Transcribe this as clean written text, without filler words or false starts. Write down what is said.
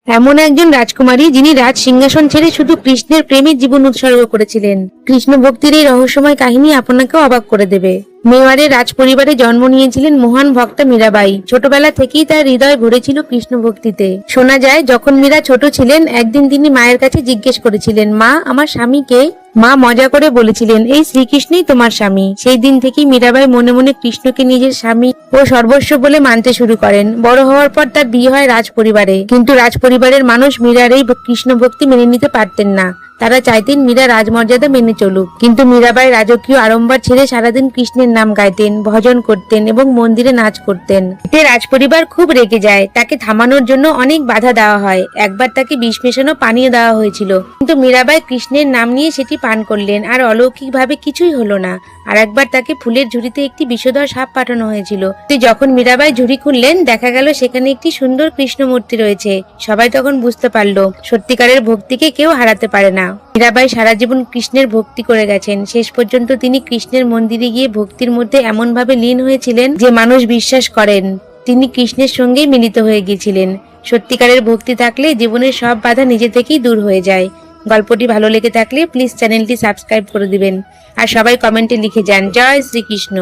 এমন একজন রাজকুমারী যিনি রাজ সিংহাসন ছেড়ে শুধু কৃষ্ণের প্রেমে জীবন উৎসর্গ করেছিলেন। কৃষ্ণ ভক্তির এই রহস্যময় কাহিনী আপনাকেও অবাক করে দেবে। মেওয়ারের রাজ পরিবারে জন্ম নিয়েছিলেন মহান ভক্তা মীরাবাই। ছোটবেলা থেকেই তার হৃদয় ভরেছিল কৃষ্ণ ভক্তিতে। শোনা যায় যখন মীরা ছোট ছিলেন একদিন তিনি মায়ের কাছে জিজ্ঞেস করেছিলেন, মা, আমার স্বামী কে? মা মজা করে বলেছিলেন, এই শ্রীকৃষ্ণই তোমার স্বামী। সেই দিন থেকেই মীরাবাই মনে মনে কৃষ্ণকে নিজের স্বামী ও সর্বস্ব বলে মানতে শুরু করেন। বড় হওয়ার পর তার বিয়ে হয় রাজ পরিবারে, কিন্তু রাজ পরিবারের মানুষ মীরার এই কৃষ্ণ ভক্তি মেনে নিতে পারতেন না। তারা চাইতেন মীরা রাজমর্যাদা মেনে চলুক, কিন্তু মীরাবাই রাজকীয় আড়ম্বর ছেড়ে সারাদিন কৃষ্ণের নাম গাইতেন, ভজন করতেন এবং মন্দিরে নাচ করতেন। এতে রাজপরিবার খুব রেগে যায়। তাকে থামানোর জন্য অনেক বাধা দেওয়া হয়। একবার তাকে বিষ মেশানো পানীয় দেওয়া হয়েছিল, কিন্তু মীরাবাই কৃষ্ণের নাম নিয়ে সেটি পান করলেন আর অলৌকিকভাবে কিছুই হলো না। আর একবার তাকে ফুলের ঝুড়িতে একটি বিষধর সাপ পাঠানো হয়েছিল। যখন মীরাবাই ঝুড়ি খুললেন দেখা গেল সেখানে একটি সুন্দর কৃষ্ণ মূর্তি রয়েছে। সবাই তখন বুঝতে পারলো সত্যিকারের ভক্তিকে কেউ হারাতে পারে না। মীরাবাই সারা জীবন কৃষ্ণের ভক্তি করে গেছেন। শেষ পর্যন্ত তিনি কৃষ্ণের মন্দিরে গিয়ে ভক্তির মধ্যে এমন ভাবে লীন হয়েছিলেন যে মানুষ বিশ্বাস করেন তিনি কৃষ্ণের সঙ্গে মিলিত হয়ে গিয়েছিলেন। সত্যিকারের ভক্তি থাকলে জীবনের সব বাধা নিজে থেকেই দূর হয়ে যায়। গল্পটি ভালো লেগে থাকলে প্লিজ চ্যানেলটি সাবস্ক্রাইব করে দিবেন আর সবাই কমেন্টে লিখে যান, জয় শ্রীকৃষ্ণ।